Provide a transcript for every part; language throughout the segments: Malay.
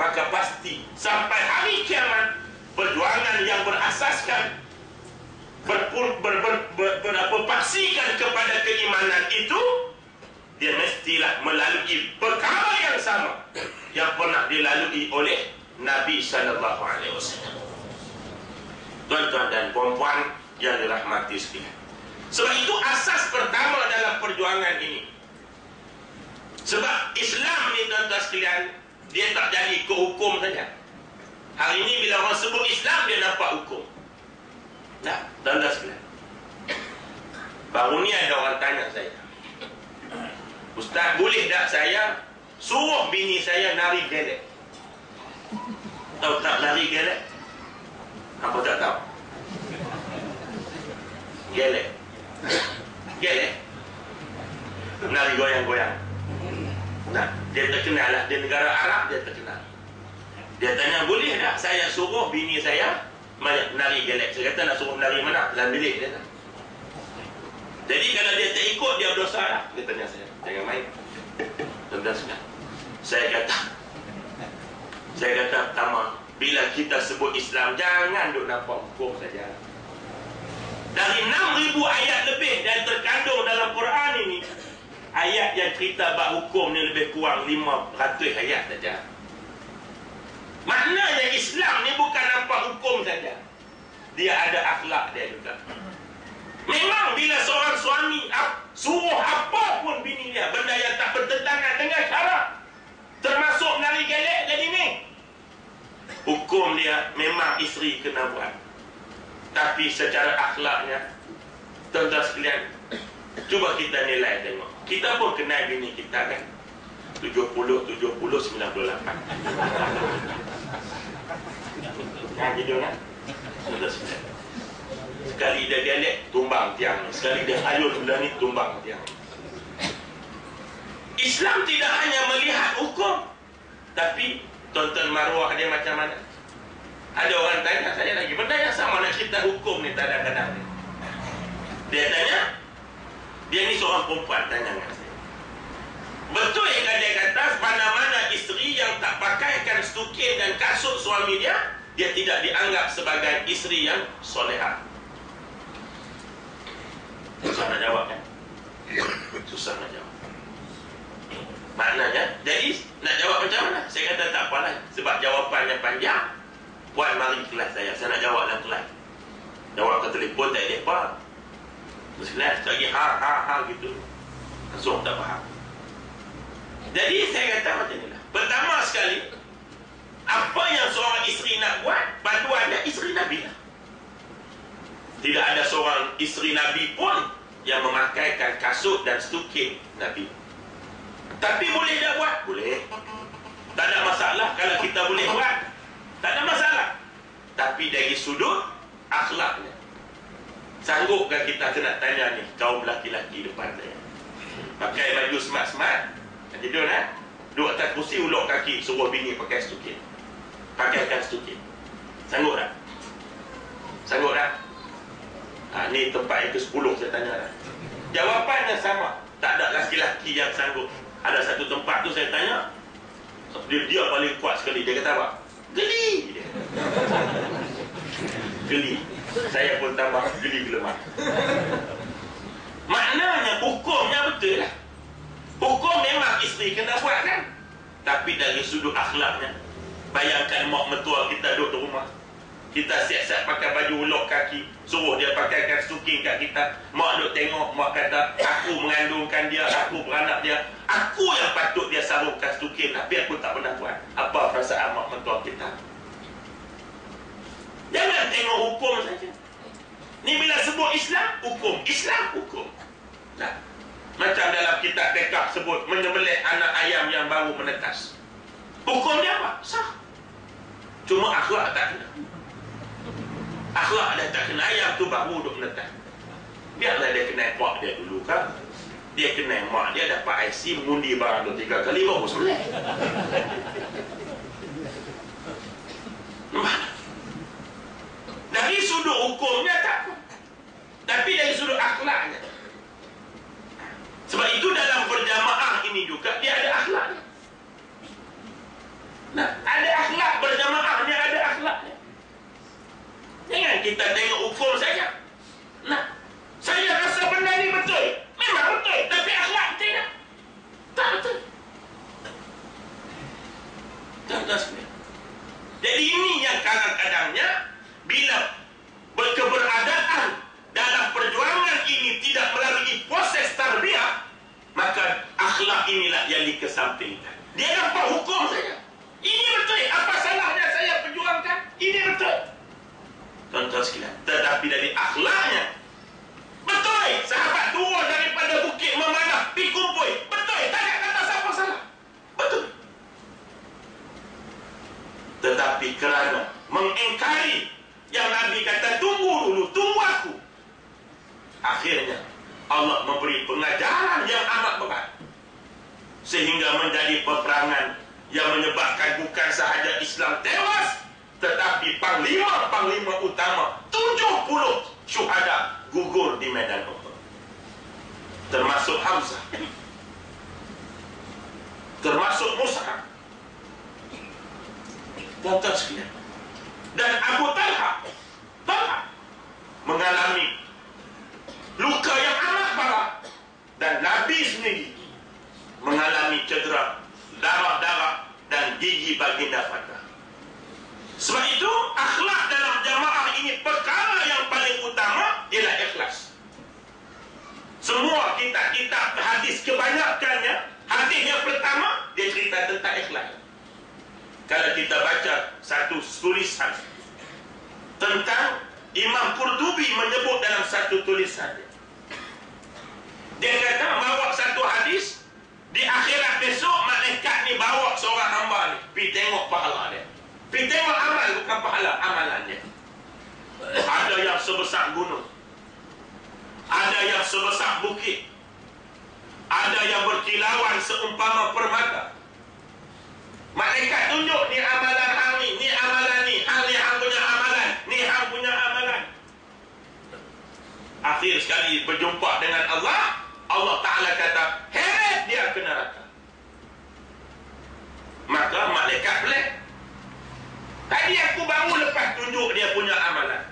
maka pasti sampai hari kiamat perjuangan yang berasaskan berpaksikan kepada keimanan itu, dia mestilah melalui perkara yang sama yang pernah dilalui oleh Nabi sallallahu alaihi wasallam. Tuan-tuan dan puan-puan yang dirahmati sekalian, sebab itu asas pertama dalam perjuangan ini. Sebab Islam ni tuan-tuan sekalian, dia tak jadi ikut hukum saja. Hari ini bila orang sebut Islam, dia nampak hukum. Nah, tuan-tuan sekalian, baru ni ada orang tanya saya, Ustaz, boleh tak saya suruh bini saya nari gelek? Tahu tak nari gelek? Apa tak tahu? Gelek. Gelek. Nari goyang-goyang. Nah, dia terkenal lah. Di negara Arab dia terkenal. Dia tanya, boleh tak saya suruh bini saya nari gelek? Saya kata, nak suruh nari mana? Dalam bilik dia tak. Jadi kalau dia tak ikut, dia berdosa lah. Dia tanya saya, jangan main. Tuan-tuan sekalian, saya kata pertama, bila kita sebut Islam, jangan duk nampak hukum saja. Dari 6,000 ayat lebih dan terkandung dalam Quran ini, ayat yang cerita bab hukum ni lebih kurang 500 ayat saja. Maknanya Islam ni bukan nampak hukum saja, dia ada akhlak dia juga. Memang bila seorang suami suruh apa pun bini dia, benda yang tak bertentangan dengan syarak, termasuk nari gelek jadi ni, hukum dia memang isteri kena buat. Tapi secara akhlaknya, tuan-tuan sekalian, cuba kita nilai tengok. Kita pun kenal bini kita kan, 70, 98. Nah, gitu kan? Tuan-tuan sekalian, sekali dia gelek, tumbang tiang. Sekali dia ayun benda ni, tumbang tiang. Islam tidak hanya melihat hukum, tapi tonton maruah dia macam mana. Ada orang tanya saya lagi, benda yang sama nak cerita hukum ni tak ada kadang. Dia tanya, dia ni seorang perempuan tanya dengan saya, betul yang dia kata mana-mana isteri yang tak pakaikan stukin dan kasut suami dia, dia tidak dianggap sebagai isteri yang solehah? Susah nak jawab kan? Susah nak jawab. Maknanya, jadi nak jawab macam mana? Saya kata tak apalah, sebab jawapannya panjang. Buat mari kelas saya nak jawab dalam kelas. Jawab ke telefon tak ada apa. Terus kelas lagi ha gitu, langsung tak faham. Jadi saya kata macam ni lah. Pertama sekali, apa yang seorang isteri nak buat, bantuannya isteri Nabi lah. Tidak ada seorang isteri Nabi pun yang memakaikan kasut dan stukin Nabi. Tapi boleh tak buat? Boleh. Tak ada masalah kalau kita boleh buat. Tak ada masalah. Tapi dari sudut akhlaknya, sanggupkah kita nak tanya ni kaum lelaki-lelaki depan saya, pakai baju smart-smart, tidur duduk atas kursi, ulur kaki, suruh bini pakai stukin, pakaikan stukin, sanggup tak? Sanggup tak? Ni tempat yang ke-10 saya tanya dah. Jawapannya sama. Tak ada lelaki-lelaki yang sanggup. Ada satu tempat tu saya tanya, dia paling kuat sekali. Dia kata apa? Geli dia. Geli. Saya pun tambah geli gelemah. Maknanya hukumnya betul lah. Hukum memang isteri kena buat kan, tapi dari sudut akhlaknya. Bayangkan mak mentua kita duduk di rumah, kita siap-siap pakai baju ulok kaki, suruh dia pakaikan stuking kat kita. Mak duk tengok, mak kata aku mengandungkan dia, aku beranak dia, aku yang patut dia sarungkan stuking, tapi aku tak pernah buat. Apa perasaan mak mentua kita? Jangan tengok hukum saja. Ni bila sebut Islam, hukum. Islam, hukum. Nah, macam dalam kitab Tekak sebut menyembelih anak ayam yang baru menetas, hukum dia apa? Sah. Cuma akhlak tak kena. Akhlak dah tak kena, ayam tu baru duk menetas, biarlah dia kena mak dia dulu kan. Dia kena mak dia dapat IC mengundi barang 2-3 kali baru sembelih. Dari sudut hukumnya tak apa, tapi dari sudut akhlaknya. Sebab itu dalam berjamaah ini juga dia ada akhlaknya. Nah, ada kita tengok hukum saja. Nah, saya rasa benda ni betul. Memang betul. Tapi akhlak tidak. Tak betul. Tuan-tuan sekalian. Jadi ini yang kadang-kadangnya bila berkeberadaan dalam perjuangan ini tidak melalui proses tarbiyah, maka akhlak inilah yang dikesampingkan. Dia dapat hukum saja. Ini betul. Apa salahnya saya perjuangkan? Ini betul. Tuan-tuan sekalian. Tetapi dari akhlaknya, betul. Sahabat turun daripada bukit memanah, pergi kumpul. Betul. Tak ada kata siapa salah. Betul. Tetapi kerana mengingkari yang Nabi kata, tunggu dulu, tunggu aku, akhirnya Allah memberi pengajaran yang amat berat, sehingga menjadi peperangan yang menyebabkan bukan sahaja Islam tewas, tetapi panglima-panglima utama 70 syuhada gugur di medan Uhud, termasuk Hamzah, termasuk Mus'ab, tuan-tuan sekalian. Dan Abu Talha mengalami luka yang amat parah, dan Nabi sendiri mengalami cedera, darah-darah dan gigi baginda patah. Sebab itu akhlak dalam jamaah ini perkara yang paling utama ialah ikhlas. Semua kitab-kitab hadis kebanyakannya, hadis yang pertama dia cerita tentang ikhlas. Kalau kita baca satu tulisan tentang Imam Qurtubi menyebut dalam satu tulisan dia kata bawa satu hadis, di akhirat besok malaikat ni bawa seorang hamba ni pergi tengok pahala dia, pergi tengok amal, bukan pahala, amalan dia. Ada yang sebesar gunung, ada yang sebesar bukit, ada yang berkilauan seumpama permata. Malaikat tunjuk, ni amalan hang ni amalan ni, hang ni hang punya amalan, ni hang punya amalan. Akhir sekali berjumpa dengan Allah, Allah Ta'ala kata, heret dia ke neraka. Maka malaikat pelik. Tadi aku baru lepas tunjuk dia punya amalan,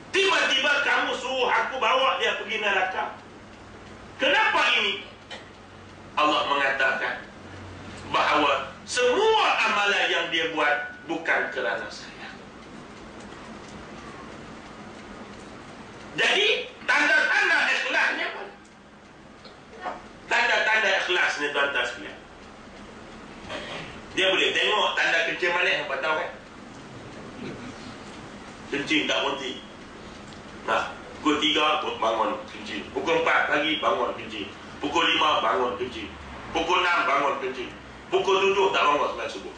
tiba-tiba kamu suruh aku bawa dia pergi neraka. Kenapa ini? Allah mengatakan bahawa semua amalan yang dia buat bukan kerana saya. Jadi tanda-tanda ikhlasnya apa? Tanda-tanda ikhlas ni tuan-tuan sekalian, dia boleh tengok tanda kencing manis, apa tahu kan? Kencing tak berhenti. Nah, pukul 3 bangun kencing, pukul 4 pagi bangun kencing, pukul 5 bangun kencing, pukul 6 bangun kencing, pukul 7 tak bangun sampai subuh.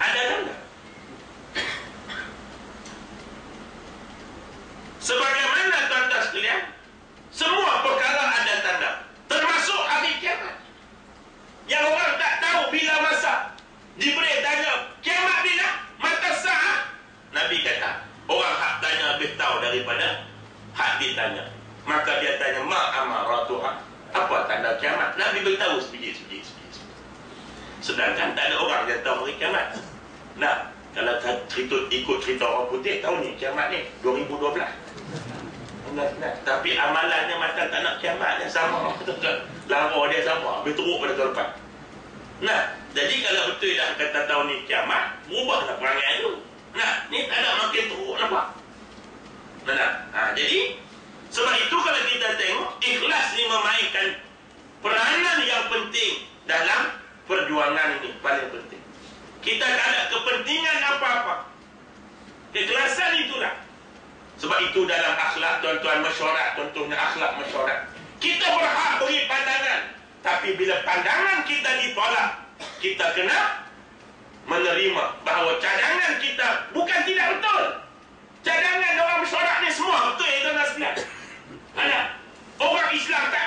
Ada tanda. Sebagaimana tuan-tuan sekalian, semua perkara ada tanda, termasuk hari kiamat. Yang orang tak tahu bila masa. Jibril tanya, kiamat bila? Mata sa'ah. Nabi kata, orang hak tanya lebih tahu daripada hak ditanya. Maka dia tanya, ma'amaratuha, apa tanda kiamat? Nabi beritahu sebiji. Sedangkan tak ada orang yang tahu hari kiamat. Nah, kalau ikut cerita orang putih, tahu ni kiamat ni 2012. Tapi amalannya macam tak nak kiamat yang sama. Lama dia sama, habis teruk pada tahun depan. Nah, jadi kalau betul dah kata tahun ni kiamat, berubahlah perangai tu. Nah, ni tak ada makin teruk, nampak? Jadi sebab itu kalau kita tengok, ikhlas ni memainkan peranan yang penting dalam perjuangan ini, paling penting. Kita tak ada kepentingan apa-apa, keikhlasan itulah. Sebab itu dalam akhlak tuan-tuan mesyuarat, contohnya akhlak mesyuarat, kita berhak beri pandangan, tapi bila pandangan kita ditolak, kita kena menerima bahawa cadangan kita bukan tidak betul. Cadangan orang mesyuarat ni semua betul, ya tuan-tuan sekalian. Orang Islam tak